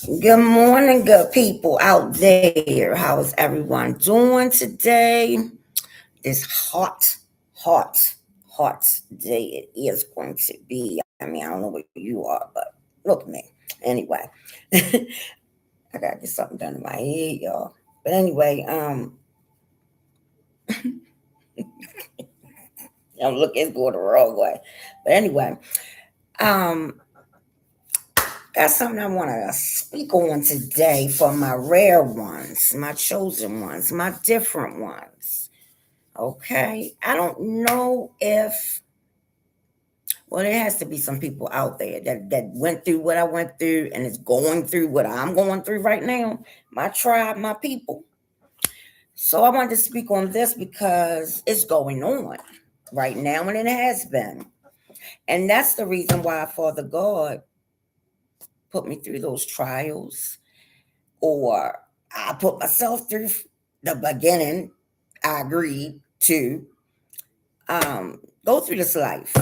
Good morning, good people out there. How is everyone doing today? This hot day it is going to be. I mean, I don't know where you are, but look at me. Anyway, I gotta get something done in my head, y'all. But anyway, look, it's going the wrong way. But anyway, um, got something I want to speak on today for my rare ones, my chosen ones, my different ones. Okay. I don't know if, well, there has to be some people out there that went through what I went through and is going through what I'm going through right now. My tribe, my people. So I wanted to speak on this because it's going on right now and it has been. And that's the reason why Father God put me through those trials, or I put myself through the beginning. I agreed to go through this life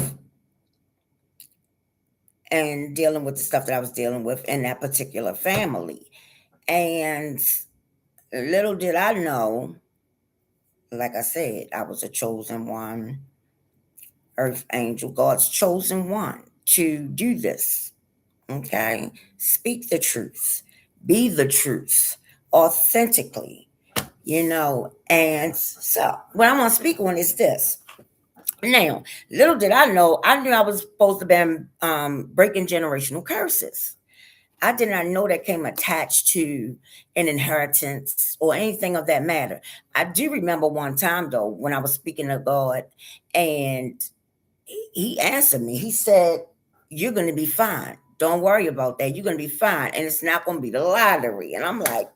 and dealing with the stuff that I was dealing with in that particular family. And little did I know, like I said, I was a chosen one, earth angel, God's chosen one to do this. Okay? Speak the truth, be the truth authentically, And so, what I want to speak on is this. Now, little did I know, I knew I was supposed to be breaking generational curses. I did not know that came attached to an inheritance or anything of that matter. I do remember one time though when I was speaking to God, and he answered me. He said, "You're going to be fine. Don't worry about that. You're going to be fine, and it's not going to be the lottery." And I'm like,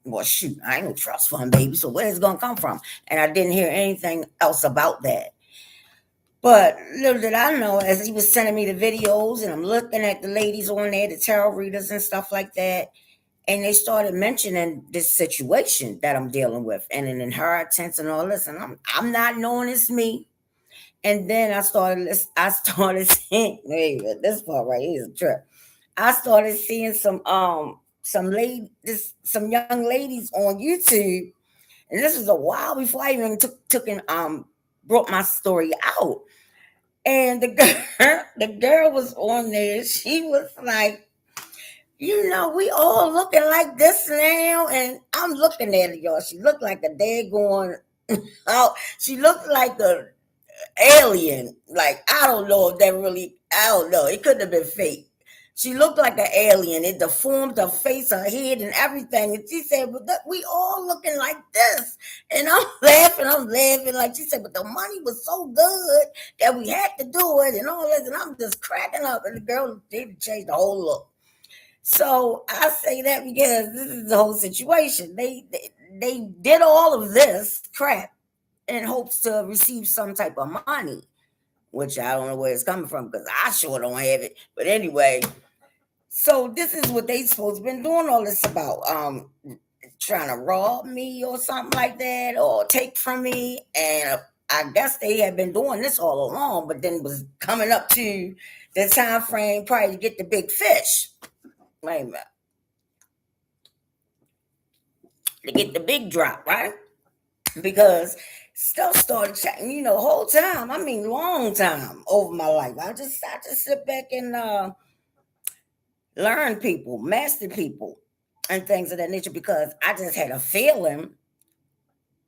"Well, shoot, I ain't no trust fund baby, so where's it going to come from?" And I didn't hear anything else about that. But little did I know, as he was sending me the videos, and I'm looking at the ladies on there, the tarot readers and stuff like that, and they started mentioning this situation that I'm dealing with, and an inheritance and all this, and I'm not knowing it's me. And then I started seeing, hey, this part right here is a trip. I started seeing some young ladies on YouTube, and this was a while before I even took and brought my story out. And the girl was on there. She was like, we all looking like this now. And I'm looking at her, y'all. She looked like a daggone, oh, she looked like a alien. Like, I don't know if that really, I don't know. It couldn't have been fake. She looked like an alien. It deformed her face, her head, and everything. And she said, "But we all looking like this." And I'm laughing. I'm laughing. Like she said, "But the money was so good that we had to do it," and all this. And I'm just cracking up. And the girl did change the whole look. So I say that because this is the whole situation. They did all of this crap in hopes to receive some type of money, which I don't know where it's coming from because I sure don't have it. But anyway, so this is what they supposed to been doing all this about. Trying to rob me or something like that, or take from me. And I guess they had been doing this all along, but then was coming up to the time frame probably to get the big fish. Wait a minute. To get the big drop, right? Because stuff started changing, whole time. I mean, long time over my life. I just sit back and learn people, master people, and things of that nature because I just had a feeling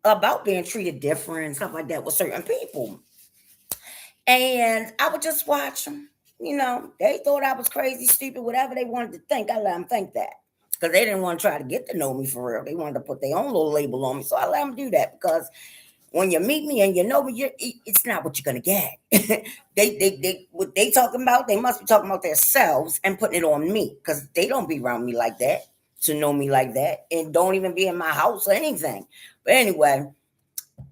about being treated different and stuff like that with certain people. And I would just watch them. They thought I was crazy, stupid, whatever they wanted to think. I let them think that because they didn't want to try to get to know me for real. They wanted to put their own little label on me. So I let them do that because when you meet me and you know me, it's not what you're gonna get. What they talking about, they must be talking about themselves and putting it on me because they don't be around me like that to know me like that, and don't even be in my house or anything. But anyway,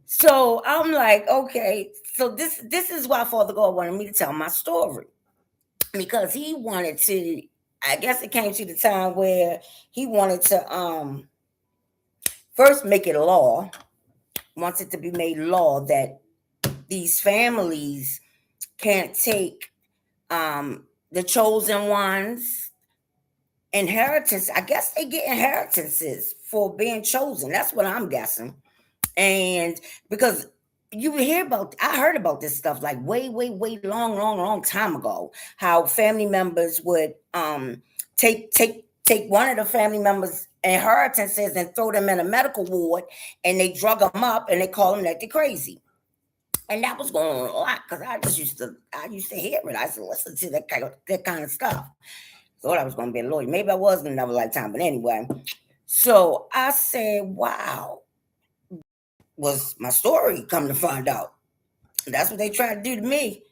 so I'm like, okay, so this is why Father God wanted me to tell my story because he wanted to. I guess it came to the time where he wanted to first make it law, wants it to be made law that these families can't take the chosen ones inheritance. I guess they get inheritances for being chosen. That's what I'm guessing. And because you hear about, I heard about this stuff like way, way, way long time ago. How family members would take one of the family members' inheritances and throw them in a medical ward, and they drug them up and they call them that they're crazy. And that was going on a lot because I used to hear it. I used to listen to that kind of stuff. Thought I was going to be a lawyer. Maybe I was in another lifetime, but anyway. So I said, "Wow, was my story come to find out?" That's what they tried to do to me.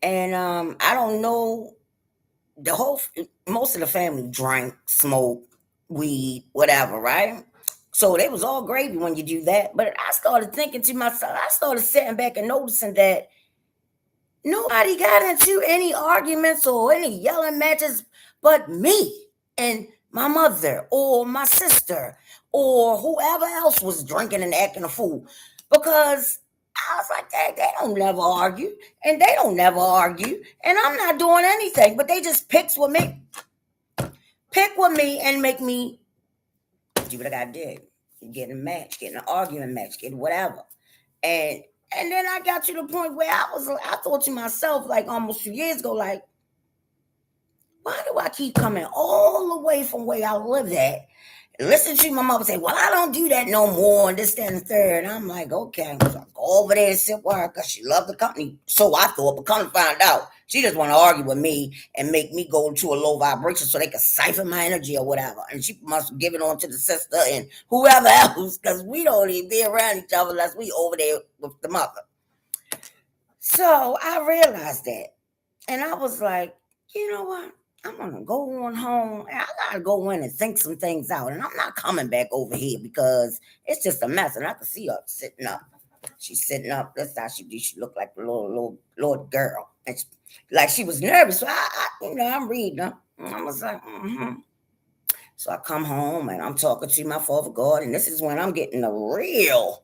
And I don't know, the whole most of the family drank, smoked, weed, whatever, right? So they was all gravy when you do that. But I started thinking to myself, I started sitting back and noticing that nobody got into any arguments or any yelling matches but me and my mother or my sister or whoever else was drinking and acting a fool. Because I was like, they don't never argue and they don't never argue. And I'm not doing anything, but they just pick with me and make me do what I got to do. Get in a match, get in an argument match, get whatever. And and then I got to the point where I thought to myself, like almost 2 years ago, like, why do I keep coming all the way from where I live at? Listen to my mother say, "Well, I don't do that no more," and this, that, and the third. And I'm like, okay, so I go over there and sit with her because she loved the company. So I thought, but come to find out, she just want to argue with me and make me go to a low vibration so they can siphon my energy or whatever. And she must give it on to the sister and whoever else because we don't even be around each other unless we over there with the mother. So I realized that. And I was like, you know what? I'm gonna go on home and I gotta go in and think some things out. And I'm not coming back over here because it's just a mess. And I can see her sitting up. She's sitting up. That's how she do. She looked like a little girl. And like she was nervous. So I'm reading her. And I was like, mm-hmm. So I come home and I'm talking to my Father God. And this is when I'm getting the real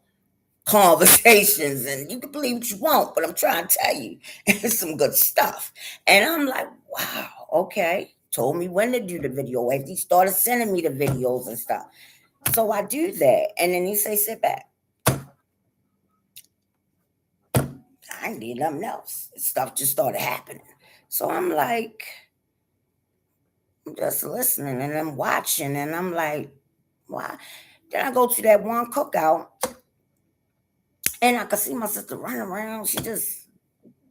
conversations, and you can believe what you want, but I'm trying to tell you it's some good stuff. And I'm like, wow, okay. Told me when to do the video. After he started sending me the videos and stuff. So I do that. And then he say, sit back. I ain't did nothing else. Stuff just started happening. So I'm like, I'm just listening and I'm watching and I'm like, why? Then I go to that one cookout and I could see my sister running around. She just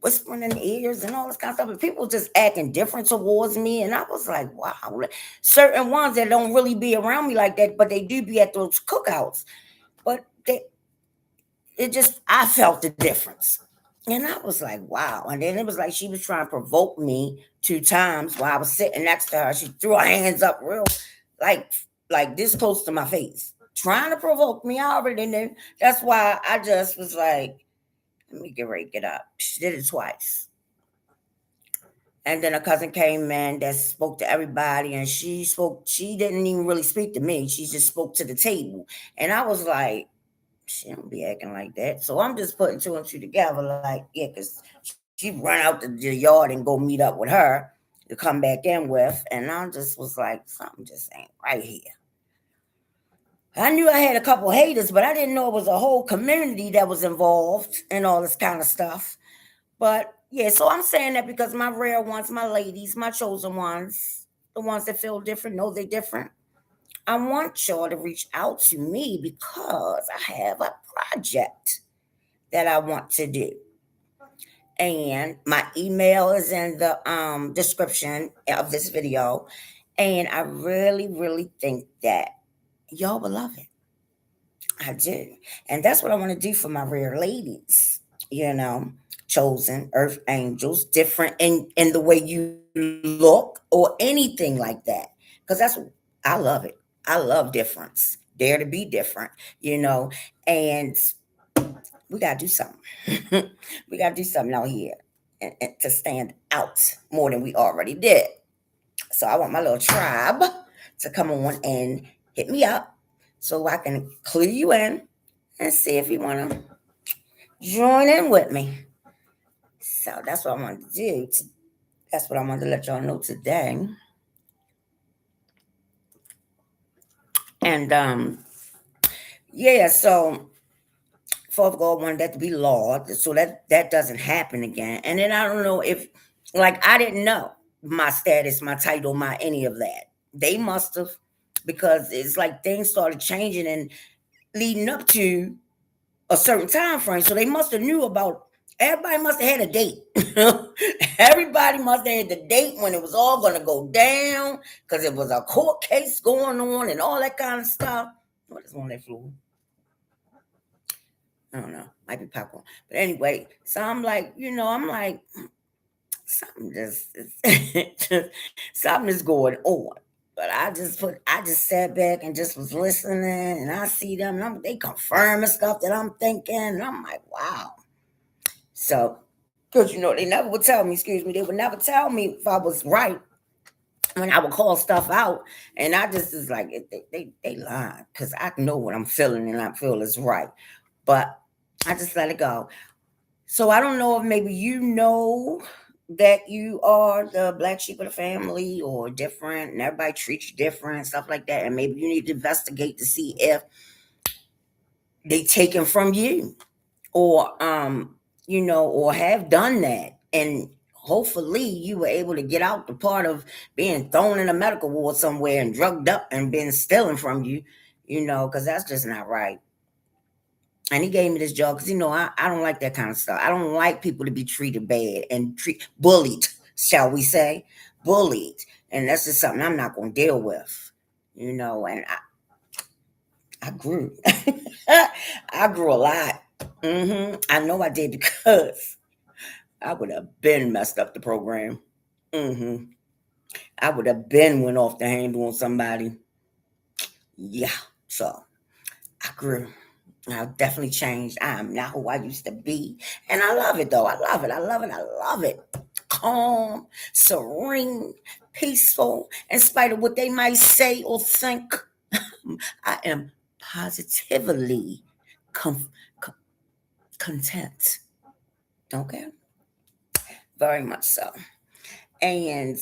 whispering in the ears and all this kind of stuff. And people just acting different towards me. And I was like, wow. Certain ones that don't really be around me like that, but they do be at those cookouts. But I felt the difference. And I was like, wow. And then it was like she was trying to provoke me 2 times while I was sitting next to her. She threw her hands up real like this close to my face, trying to provoke me. I already knew. That's why I just was like, let me get ready to get up. She did it twice. And then a cousin came in that spoke to everybody and she didn't even really speak to me. She just spoke to the table. And I was like, she don't be acting like that. So I'm just putting two and two together, like, yeah, because she run out the yard and go meet up with her to come back in with. And I just was like, something just ain't right here. I knew I had a couple haters, but I didn't know it was a whole community that was involved and all this kind of stuff. But yeah, so I'm saying that because my rare ones, my ladies, my chosen ones, the ones that feel different, know they're different. I want y'all to reach out to me because I have a project that I want to do. And my email is in the description of this video. And I really, really think that y'all will love it. I do. And that's what I want to do for my rare ladies, you know, chosen, earth angels, different in the way you look or anything like that. Because that's what I love it. I love difference. Dare to be different, you know. And we gotta do something. We gotta do something out here and to stand out more than we already did. So I want my little tribe to come on and hit me up so I can clue you in and see if you want to join in with me. So that's what I wanted to do. That's what I wanted to let y'all know today. And yeah, so Father God wanted that to be law, so that doesn't happen again. And then I don't know if, like, I didn't know my status, my title, my any of that. They must have, because it's like things started changing and leading up to a certain time frame. So they must have knew about. Everybody must have had a date. Everybody must have had the date when it was all going to go down, because it was a court case going on and all that kind of stuff. What is on that floor? I don't know. Might be popcorn. But anyway, so I'm like, I'm like, something just, something is going on. But I just sat back and just was listening, and I see them, and they confirming stuff that I'm thinking, and I'm like, wow. So, because they never would tell me, excuse me, they would never tell me if I was right when I would call stuff out, and I just is like, they lying, because I know what I'm feeling, and I feel is right, but I just let it go. So I don't know if maybe that you are the black sheep of the family or different, and everybody treats you different, stuff like that, and maybe you need to investigate to see if they taken from you, or or have done that, and hopefully you were able to get out the part of being thrown in a medical ward somewhere and drugged up and been stealing from you, because that's just not right. And he gave me this job because I don't like that kind of stuff. I don't like people to be treated bad and bullied, shall we say, bullied, and that's just something I'm not going to deal with, And I grew, I grew a lot. I know I did, because I would have been messed up the program. hmm I would have been went off the handle on somebody. Yeah, so I grew. I've definitely changed. I am not who I used to be. And I love it though. I love it. I love it. I love it. Calm, serene, peaceful, in spite of what they might say or think. I am positively com- com- content. Okay? Very much so. And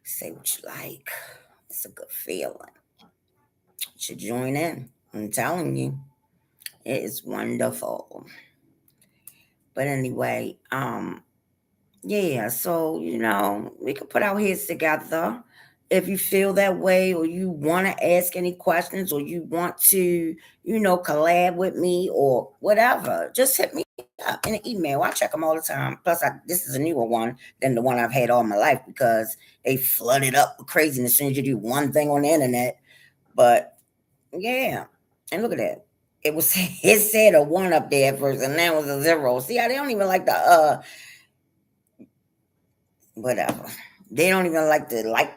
say what you like. It's a good feeling. You should join in. I'm telling you. It is wonderful. But anyway, yeah, so we could put our heads together if you feel that way, or you want to ask any questions, or you want to, collab with me or whatever. Just hit me up in an email. I check them all the time. Plus, this is a newer one than the one I've had all my life, because they flooded up with craziness as soon as you do one thing on the internet. But yeah, and look at that. It said a one up there at first, and now it's a zero. See how they don't even like the whatever. They don't even like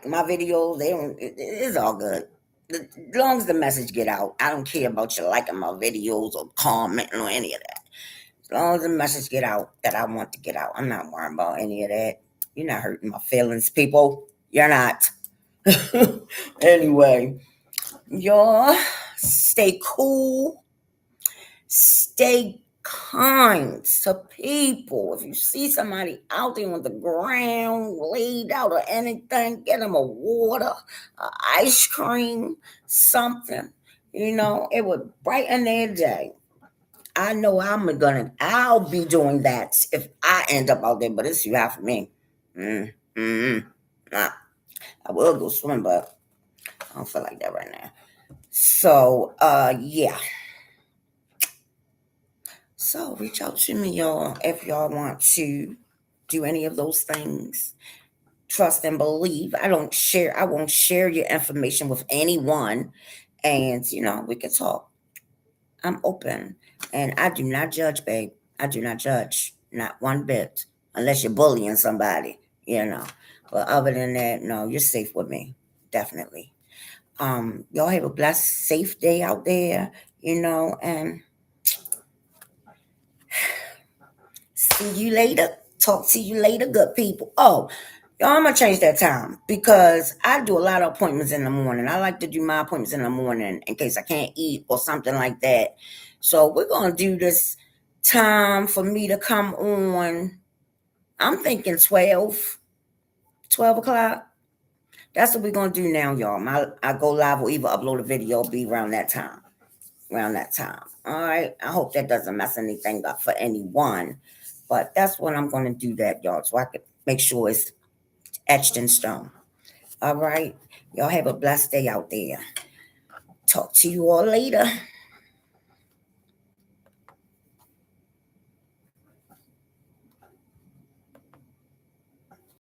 my videos. They don't. It's all good. As long as the message get out, I don't care about you liking my videos or commenting or any of that. As long as the message get out that I want to get out, I'm not worrying about any of that. You're not hurting my feelings, people. You're not. Anyway, y'all stay cool. Stay kind to people. If you see somebody out there on the ground, laid out or anything, get them a water, ice cream, something. It would brighten their day. I know I'll be doing that if I end up out there, but it's you have for me. Mm, mm, nah. I will go swim, but I don't feel like that right now. So, yeah. So reach out to me, y'all, if y'all want to do any of those things. Trust and believe. I won't share your information with anyone. And we can talk. I'm open. And I do not judge, babe. I do not judge. Not one bit. Unless you're bullying somebody. But other than that, no, you're safe with me. Definitely. Y'all have a blessed, safe day out there, and see you later. Talk to you later, good people. Oh, y'all, I'm gonna change that time because I do a lot of appointments in the morning. I like to do my appointments in the morning in case I can't eat or something like that. So we're gonna do this time for me to come on. I'm thinking 12 o'clock. that's what we're gonna do now, y'all. I go live or either upload a video or be around that time. Around that time. All right. I hope that doesn't mess anything up for anyone. But that's what I'm gonna do that, y'all. So I can make sure it's etched in stone. All right. Y'all have a blessed day out there. Talk to you all later.